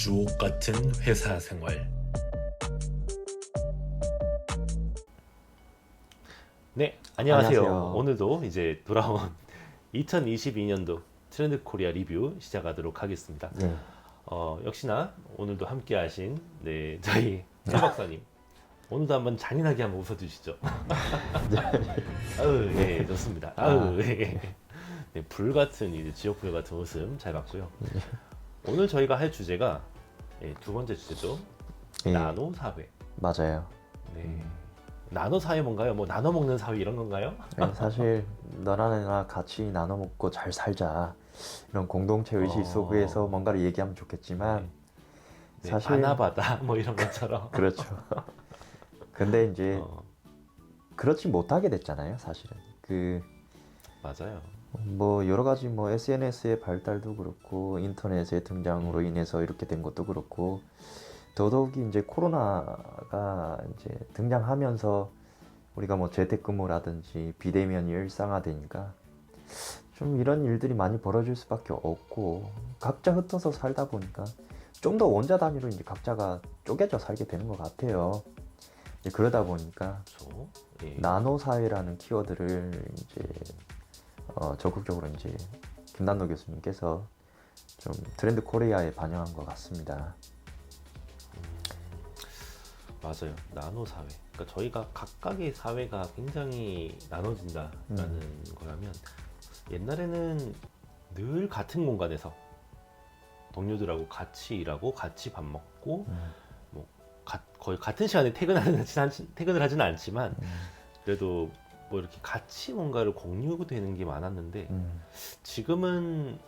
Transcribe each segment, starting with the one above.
주옥 같은 회사 생활. 네, 안녕하세요. 안녕하세요. 오늘도 이제 돌아온 2022년도 트렌드 코리아 리뷰 시작하도록 하겠습니다. 네, 역시나 오늘도 함께 하신 저희 최 박사님. 오늘도 한번 잔인하게 한번 웃어주시죠. 아유, 네, 좋습니다. 아유, 네. 네, 불같은 이제 지옥불 같은 웃음 잘 봤고요. 오늘 저희가 할 주제가 두 번째 주제죠. 예, 나노 사회. 맞아요. 네. 나노 사회 뭔가요? 뭐 나눠 먹는 사회 이런 건가요? 예, 사실 너랑 나 같이 나눠 먹고 잘 살자 이런 공동체 의식 속에서 뭔가를 얘기하면 좋겠지만 네, 사실 아나바다 뭐 이런 것처럼. 그렇죠. 근데 이제 어, 그렇지 못하게 됐잖아요, 사실은. 맞아요. 뭐 여러 가지 뭐 SNS의 발달도 그렇고 인터넷의 등장으로 인해서 이렇게 된 것도 그렇고 더더욱이 이제 코로나가 이제 등장하면서 우리가 뭐 재택근무라든지 비대면이 일상화되니까 좀 이런 일들이 많이 벌어질 수밖에 없고 각자 흩어서 살다 보니까 좀 더 원자 단위로 이제 각자가 쪼개져 살게 되는 것 같아요. 이제 그러다 보니까 그렇죠. 예. 나노 사회라는 키워드를 이제 적극적으로 이제 김단도 교수님께서 좀 트렌드 코리아에 반영한 것 같습니다. 맞아요. 나노 사회. 그러니까 저희가 각각의 사회가 굉장히 나눠진다라는 거라면 옛날에는 늘 같은 공간에서 동료들하고 같이 일하고 같이 밥 먹고 뭐 거의 같은 시간에 퇴근을 하지는 않지만 그래도 뭐 이렇게 같이 뭔가를 공유되는 게 많았는데 지금은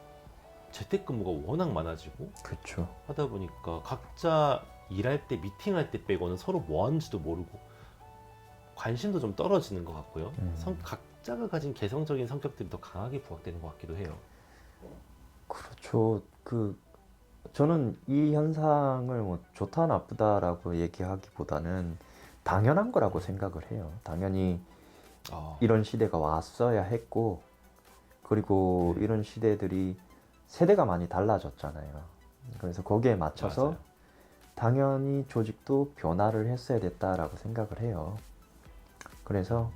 재택근무가 워낙 많아지고 그렇죠. 하다 보니까 각자 일할 때 미팅할 때 빼고는 서로 뭐 하는지도 모르고 관심도 좀 떨어지는 것 같고요. 각자가 가진 개성적인 성격들이 더 강하게 부각되는 것 같기도 해요. 그렇죠. 저는 이 현상을 뭐 좋다 나쁘다라고 얘기하기보다는 당연한 거라고 생각을 해요. 당연히 이런 시대가 왔어야 했고, 그리고 이런 시대들이 세대가 많이 달라졌잖아요. 그래서 거기에 맞춰서 맞아요. 당연히 조직도 변화를 했어야 됐다라고 생각을 해요. 그래서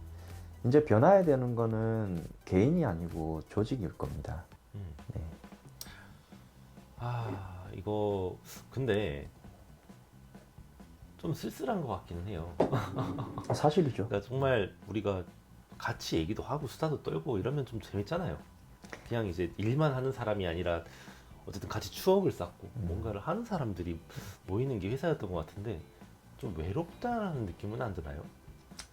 이제 변화해야 되는 거는 개인이 아니고 조직일 겁니다. 음. 네. 이거 근데 좀 쓸쓸한 것 같기는 해요. 사실이죠. 그러니까 정말 우리가 같이 얘기도 하고 수다도 떨고 이러면 좀 재밌잖아요. 그냥 이제 일만 하는 사람이 아니라 어쨌든 같이 추억을 쌓고 뭔가를 하는 사람들이 모이는 게 회사였던 것 같은데 좀 외롭다라는 느낌은 안 드나요?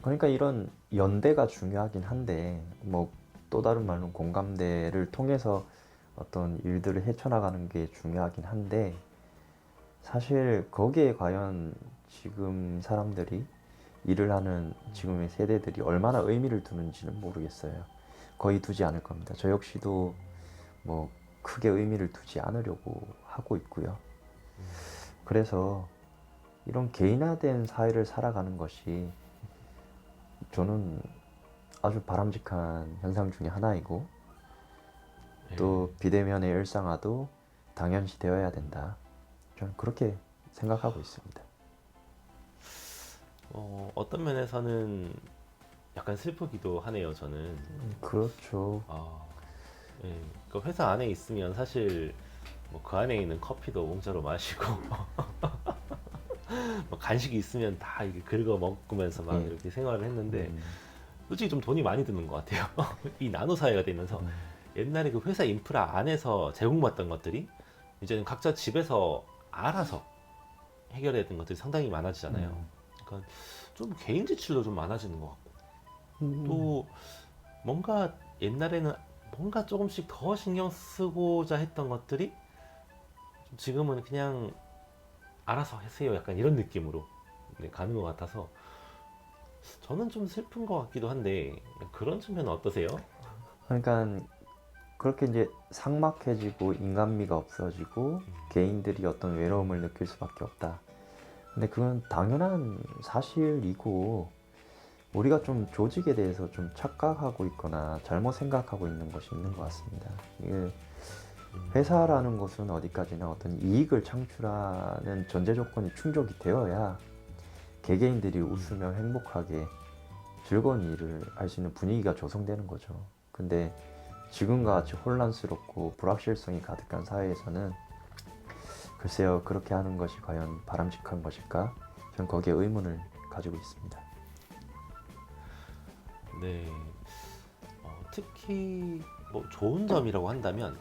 그러니까 이런 연대가 중요하긴 한데 뭐 또 다른 말로 공감대를 통해서 어떤 일들을 헤쳐나가는 게 중요하긴 한데 사실 거기에 과연 지금 사람들이 일을 하는 지금의 세대들이 얼마나 의미를 두는지는 모르겠어요. 거의 두지 않을 겁니다. 저 역시도 뭐 크게 의미를 두지 않으려고 하고 있고요. 그래서 이런 개인화된 사회를 살아가는 것이 저는 아주 바람직한 현상 중에 하나이고 또 비대면의 일상화도 당연시 되어야 된다. 저는 그렇게 생각하고 있습니다. 어떤 면에서는 약간 슬프기도 하네요. 저는 그렇죠. 예, 그 회사 안에 있으면 사실 뭐 그 안에 있는 커피도 공짜로 마시고 뭐 간식이 있으면 다 이렇게 긁어 먹으면서 막 이렇게 생활을 했는데 솔직히 좀 돈이 많이 드는 것 같아요. 이 나노 사회가 되면서 옛날에 그 회사 인프라 안에서 제공받던 것들이 이제는 각자 집에서 알아서 해결해야 되는 것들이 상당히 많아지잖아요. 그러니까 좀 개인 지출도 좀 많아지는 것 같고 또 뭔가 옛날에는 뭔가 조금씩 더 신경 쓰고자 했던 것들이 지금은 그냥 알아서 하세요. 약간 이런 느낌으로 가는 것 같아서 저는 좀 슬픈 것 같기도 한데 그런 측면은 어떠세요? 그러니까 그렇게 이제 삭막해지고 인간미가 없어지고 개인들이 어떤 외로움을 느낄 수밖에 없다. 근데 그건 당연한 사실이고 우리가 좀 조직에 대해서 좀 착각하고 있거나 잘못 생각하고 있는 것이 있는 것 같습니다. 이게 회사라는 곳은 어디까지나 어떤 이익을 창출하는 전제 조건이 충족이 되어야 개개인들이 웃으며 행복하게 즐거운 일을 할 수 있는 분위기가 조성되는 거죠. 근데 지금과 같이 혼란스럽고 불확실성이 가득한 사회에서는 글쎄요, 그렇게 하는 것이 과연 바람직한 것일까? 저는 거기에 의문을 가지고 있습니다. 네. 특히 뭐 좋은 점이라고 한다면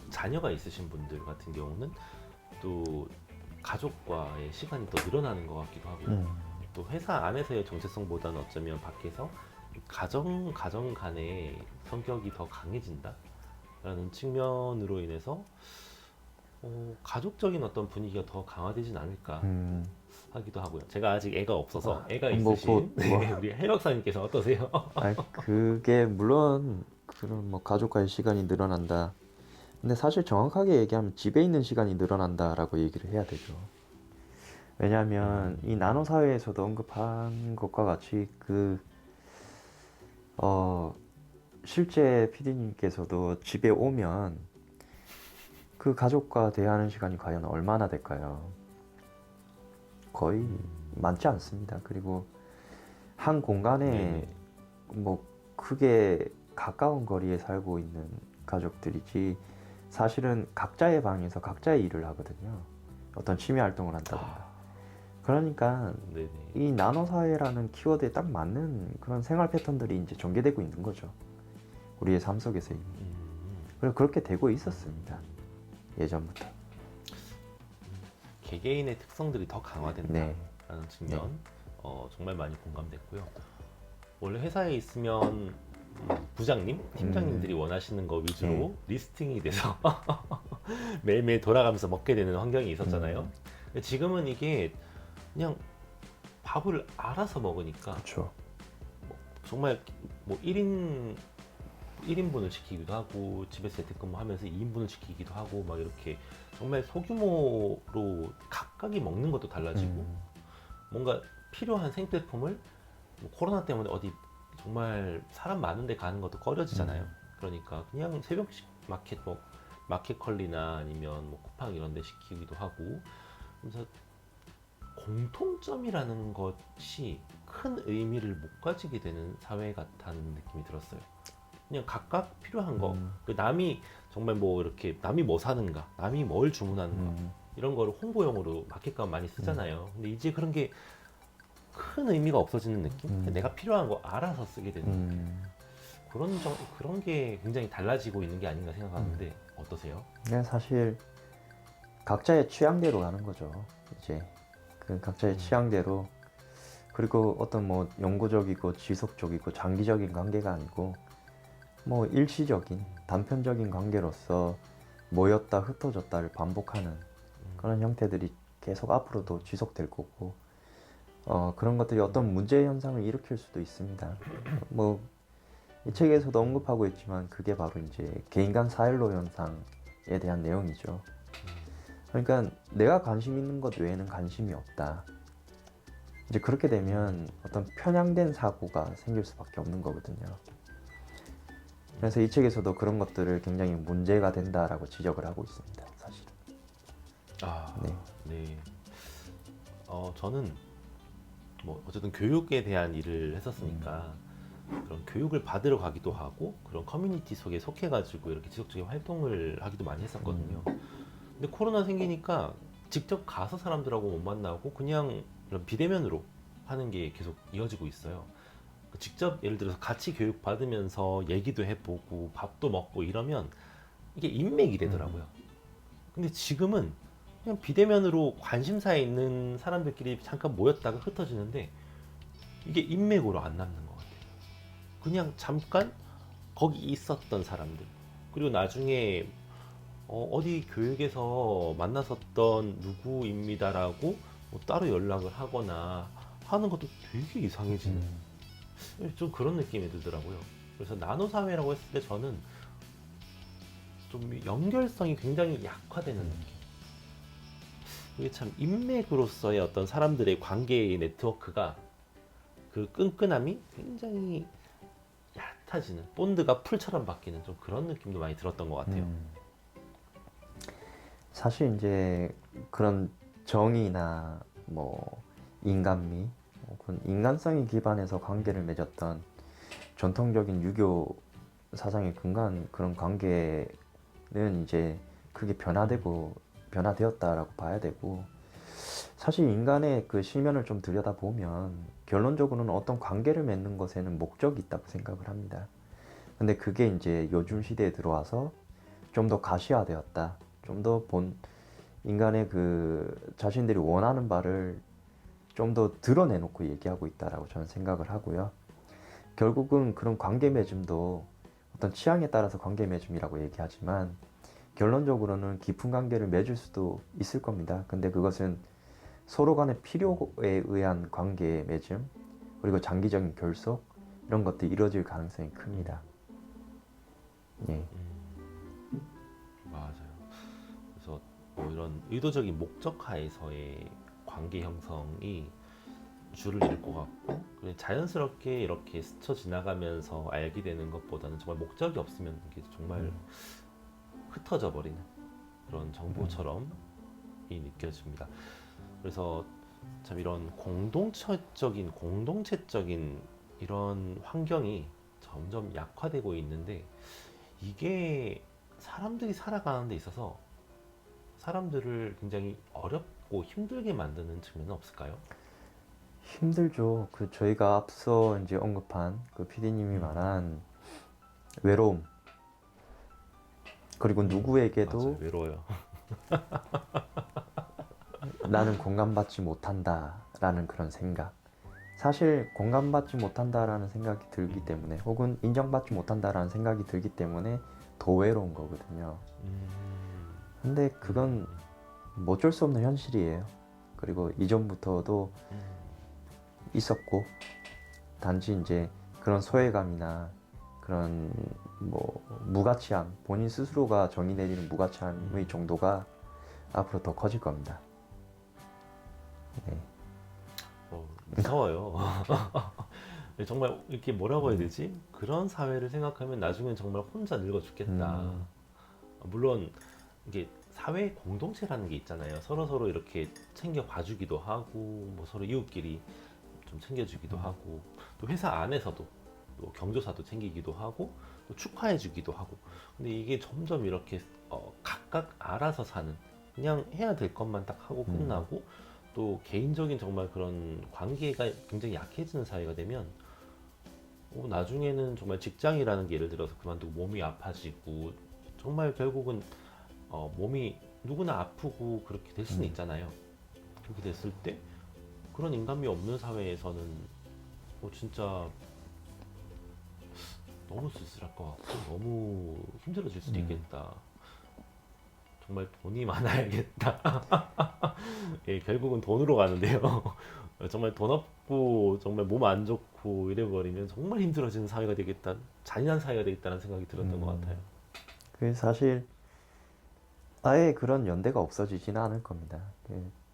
자녀가 있으신 분들 같은 경우는 또 가족과의 시간이 더 늘어나는 것 같기도 하고 또 회사 안에서의 정체성보다는 어쩌면 밖에서 가정 간의 성격이 더 강해진다라는 측면으로 인해서 가족적인 어떤 분위기가 더 강화되진 않을까 하기도 하고요. 제가 아직 애가 없어서 애가 있으신 네, 우리 해 박사님께서 어떠세요? 아니, 그게 물론 그런 뭐 가족과의 시간이 늘어난다. 근데 사실 정확하게 얘기하면 집에 있는 시간이 늘어난다라고 얘기를 해야 되죠. 왜냐하면 이 나노 사회에서도 언급한 것과 같이 실제 PD님께서도 집에 오면 그 가족과 대화하는 시간이 과연 얼마나 될까요? 거의 많지 않습니다. 그리고 한 공간에 뭐 크게 가까운 거리에 살고 있는 가족들이지 사실은 각자의 방에서 각자의 일을 하거든요. 어떤 취미 활동을 한다던가. 그러니까 네네. 이 나노 사회라는 키워드에 딱 맞는 그런 생활 패턴들이 이제 전개되고 있는 거죠. 우리의 삶 속에서 이미. 그리고 그렇게 되고 있었습니다. 예전부터. 개개인의 특성들이 더 강화된다라는 네. 측면 정말 많이 공감됐고요. 원래 회사에 있으면 부장님, 팀장님들이 원하시는 거 위주로 리스팅이 돼서 매일매일 돌아가면서 먹게 되는 환경이 있었잖아요. 근데 지금은 이게 그냥 밥을 알아서 먹으니까 그렇죠. 정말 뭐 1인분을 시키기도 하고 집에서 재택근무하면서 2인분을 시키기도 하고 막 이렇게 정말 소규모로 각각이 먹는 것도 달라지고 뭔가 필요한 생필품을 뭐 코로나 때문에 어디 정말 사람 많은 데 가는 것도 꺼려지잖아요. 그러니까 그냥 새벽식 마켓 뭐 마켓컬리나 아니면 뭐 쿠팡 이런 데 시키기도 하고 그래서 공통점이라는 것이 큰 의미를 못 가지게 되는 사회 같다는 느낌이 들었어요. 그냥 각각 필요한 거, 그 남이 정말 뭐 이렇게 남이 뭐 사는가, 남이 뭘 주문하는가 이런 거를 홍보용으로 마켓감 많이 쓰잖아요. 근데 이제 그런 게 큰 의미가 없어지는 느낌? 내가 필요한 거 알아서 쓰게 되는 그런 게 굉장히 달라지고 있는 게 아닌가 생각하는데 어떠세요? 그냥 사실 각자의 취향대로 가는 거죠. 이제 그 각자의 취향대로 그리고 어떤 뭐 영구적이고 지속적이고 장기적인 관계가 아니고 뭐 일시적인 단편적인 관계로서 모였다 흩어졌다를 반복하는 그런 형태들이 계속 앞으로도 지속될 거고 그런 것들이 어떤 문제 현상을 일으킬 수도 있습니다. 뭐 이 책에서도 언급하고 있지만 그게 바로 이제 개인 간 사일로 현상에 대한 내용이죠. 그러니까 내가 관심 있는 것 외에는 관심이 없다. 이제 그렇게 되면 어떤 편향된 사고가 생길 수밖에 없는 거거든요. 그래서 이 책에서도 그런 것들을 굉장히 문제가 된다라고 지적을 하고 있습니다. 사실. 네. 저는 뭐 어쨌든 교육에 대한 일을 했었으니까 그런 교육을 받으러 가기도 하고 그런 커뮤니티 속에 속해가지고 이렇게 지속적인 활동을 하기도 많이 했었거든요. 근데 코로나 생기니까 직접 가서 사람들하고 못 만나고 그냥 이런 비대면으로 하는 게 계속 이어지고 있어요. 직접 예를 들어서 같이 교육 받으면서 얘기도 해보고 밥도 먹고 이러면 이게 인맥이 되더라고요. 근데 지금은 그냥 비대면으로 관심사에 있는 사람들끼리 잠깐 모였다가 흩어지는데 이게 인맥으로 안 남는 것 같아요. 그냥 잠깐 거기 있었던 사람들 그리고 나중에 어디 교육에서 만났었던 누구입니다라고 뭐 따로 연락을 하거나 하는 것도 되게 이상해지는 좀 그런 느낌이 들더라고요. 그래서 나노 사회라고 했을 때 저는 좀 연결성이 굉장히 약화되는 느낌. 이게 참 인맥으로서의 어떤 사람들의 관계의 네트워크가 그 끈끈함이 굉장히 얕아지는 본드가 풀처럼 바뀌는 좀 그런 느낌도 많이 들었던 것 같아요. 사실 이제 그런 정의나 뭐 인간미, 그런 인간성이 기반해서 관계를 맺었던 전통적인 유교 사상에 근거한 그런 관계는 이제 크게 변화되었다라고 봐야 되고, 사실 인간의 그 실면을 좀 들여다보면 결론적으로는 어떤 관계를 맺는 것에는 목적이 있다고 생각을 합니다. 근데 그게 이제 요즘 시대에 들어와서 좀 더 가시화되었다. 좀 더 인간의 그 자신들이 원하는 바를 좀 더 드러내놓고 얘기하고 있다라고 저는 생각을 하고요. 결국은 그런 관계 맺음도 어떤 취향에 따라서 관계 맺음이라고 얘기하지만 결론적으로는 깊은 관계를 맺을 수도 있을 겁니다. 근데 그것은 서로 간의 필요에 의한 관계 맺음, 그리고 장기적인 결속, 이런 것들이 이루어질 가능성이 큽니다. 예. 맞아요. 그래서 뭐 이런 의도적인 목적 하에서의 관계 형성이 줄을 잃을 것 같고, 그냥 자연스럽게 이렇게 스쳐 지나가면서 알게 되는 것보다는 정말 목적이 없으면 이게 정말 흩어져 버리는 그런 정보처럼 이 느껴집니다. 그래서 참 이런 공동체적인 이런 환경이 점점 약화되고 있는데, 이게 사람들이 살아가는 데 있어서 사람들을 굉장히 어렵고 힘들게 만드는 측면은 없을까요? 힘들죠. 그 저희가 앞서 이제 언급한 그 PD님이 말한 외로움, 그리고 맞아요. 누구에게도 외로워요. 나는 공감받지 못한다라는 그런 생각. 사실 공감받지 못한다라는 생각이 들기 때문에, 혹은 인정받지 못한다라는 생각이 들기 때문에 더 외로운 거거든요. 근데 그건 뭐 어쩔 수 없는 현실이에요. 그리고 이전부터도 있었고, 단지 이제 그런 소외감이나 그런 뭐 무가치함, 본인 스스로가 정의 내리는 무가치함의 정도가 앞으로 더 커질 겁니다. 네. 무서워요. 정말 이렇게 뭐라고 해야 되지? 그런 사회를 생각하면 나중엔 정말 혼자 늙어 죽겠다. 물론 이게 사회 공동체라는 게 있잖아요. 서로 이렇게 챙겨 봐주기도 하고, 뭐 서로 이웃끼리 좀 챙겨주기도 하고, 또 회사 안에서도 또 경조사도 챙기기도 하고, 또 축하해주기도 하고. 근데 이게 점점 이렇게 각각 알아서 사는, 그냥 해야 될 것만 딱 하고 끝나고, 또 개인적인 정말 그런 관계가 굉장히 약해지는 사회가 되면, 나중에는 정말 직장이라는 게 예를 들어서 그만두고 몸이 아파지고, 정말 결국은 몸이 누구나 아프고 그렇게 될 수는 있잖아요. 그렇게 됐을 때 그런 인간미 없는 사회에서는 진짜 너무 쓸쓸할 것 같고 너무 힘들어질 수도 있겠다. 정말 돈이 많아야겠다. 예, 결국은 돈으로 가는데요. 정말 돈 없고 정말 몸 안 좋고 이래버리면 정말 힘들어지는 사회가 되겠다, 잔인한 사회가 되겠다는 생각이 들었던 것 같아요. 그 사실 아예 그런 연대가 없어지지는 않을 겁니다.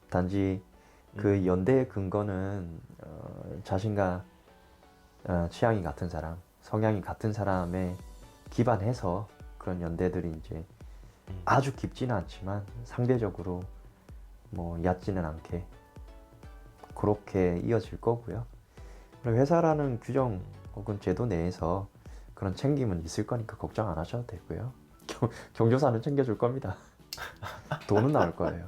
단지 그 연대의 근거는 자신과 취향이 같은 사람, 성향이 같은 사람에 기반해서 그런 연대들이 이제 아주 깊지는 않지만 상대적으로 뭐 얕지는 않게 그렇게 이어질 거고요. 그리고 회사라는 규정 혹은 제도 내에서 그런 챙김은 있을 거니까 걱정 안 하셔도 되고요. 경조사는 챙겨줄 겁니다. 돈은 나올 거예요.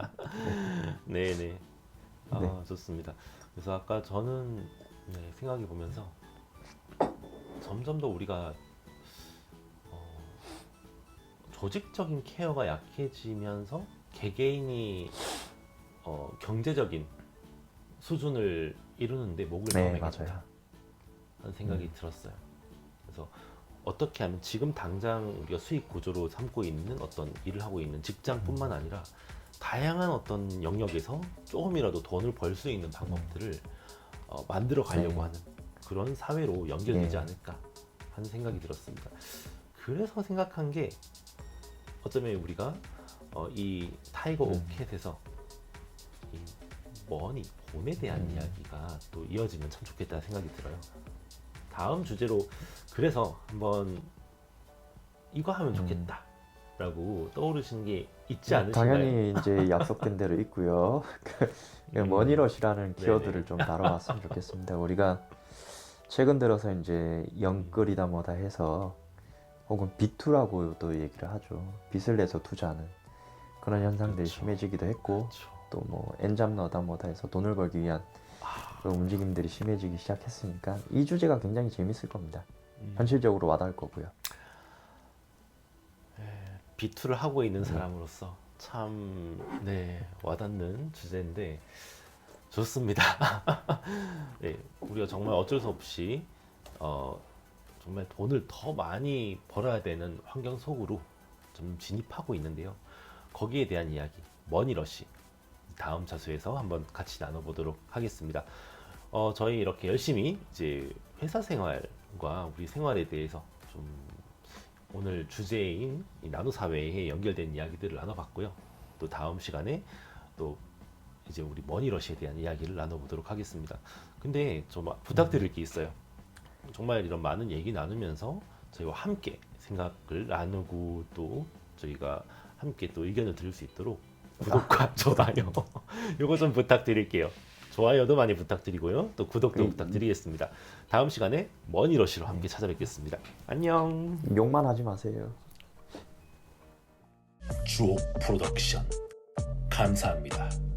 네네. 네. 좋습니다. 그래서 아까 저는 생각해 보면서 점점 더 우리가 조직적인 케어가 약해지면서 개개인이 경제적인 수준을 이루는데 목을 네, 매겠다 맞아요. 하는 생각이 들었어요. 그래서 어떻게 하면 지금 당장 우리가 수익 구조로 삼고 있는 어떤 일을 하고 있는 직장뿐만 아니라 다양한 어떤 영역에서 조금이라도 돈을 벌 수 있는 방법들을 만들어 가려고 하는 그런 사회로 연결되지 않을까 하는 생각이 들었습니다. 그래서 생각한 게, 어쩌면 우리가 이 타이거 오켓에서 이 머니, 돈에 대한 이야기가 또 이어지면 참 좋겠다 생각이 들어요. 다음 주제로 그래서 한번 이거 하면 좋겠다 라고 떠오르시는 게 있지 않으신가요? 당연히 이제 약속된 대로 있고요. 머니러시라는 키워드를 좀 다뤄봤으면 좋겠습니다. 우리가 최근 들어서 이제 영끌이다 뭐다 해서 혹은 비투라고도 얘기를 하죠. 빚을 내서 투자하는 그런 현상들이 그렇죠. 심해지기도 했고 그렇죠. 또 뭐 엔잡러다 뭐다 해서 돈을 벌기 위한 그 움직임들이 심해지기 시작했으니까 이 주제가 굉장히 재밌을 겁니다. 현실적으로 와닿을 거고요. 비투를 하고 있는 사람으로서 참 와닿는 주제인데 좋습니다. 네, 우리가 정말 어쩔 수 없이 정말 돈을 더 많이 벌어야 되는 환경 속으로 좀 진입하고 있는데요. 거기에 대한 이야기, 머니러시 다음 차수에서 한번 같이 나눠보도록 하겠습니다. 저희 이렇게 열심히 이제 회사 생활과 우리 생활에 대해서 좀 오늘 주제인 이 나노사회에 연결된 이야기들을 나눠봤고요. 또 다음 시간에 또 이제 우리 머니러시에 대한 이야기를 나눠보도록 하겠습니다. 근데 좀 부탁드릴 게 있어요. 정말 이런 많은 얘기 나누면서 저희와 함께 생각을 나누고 또 저희가 함께 또 의견을 드릴 수 있도록 구독과 좋아요 이거 좀 부탁드릴게요. 좋아요도 많이 부탁드리고요. 또 구독도 부탁드리겠습니다. 다음 시간에 머니러시로 함께 찾아뵙겠습니다. 안녕. 욕만 하지 마세요. 주옥 프로덕션 감사합니다.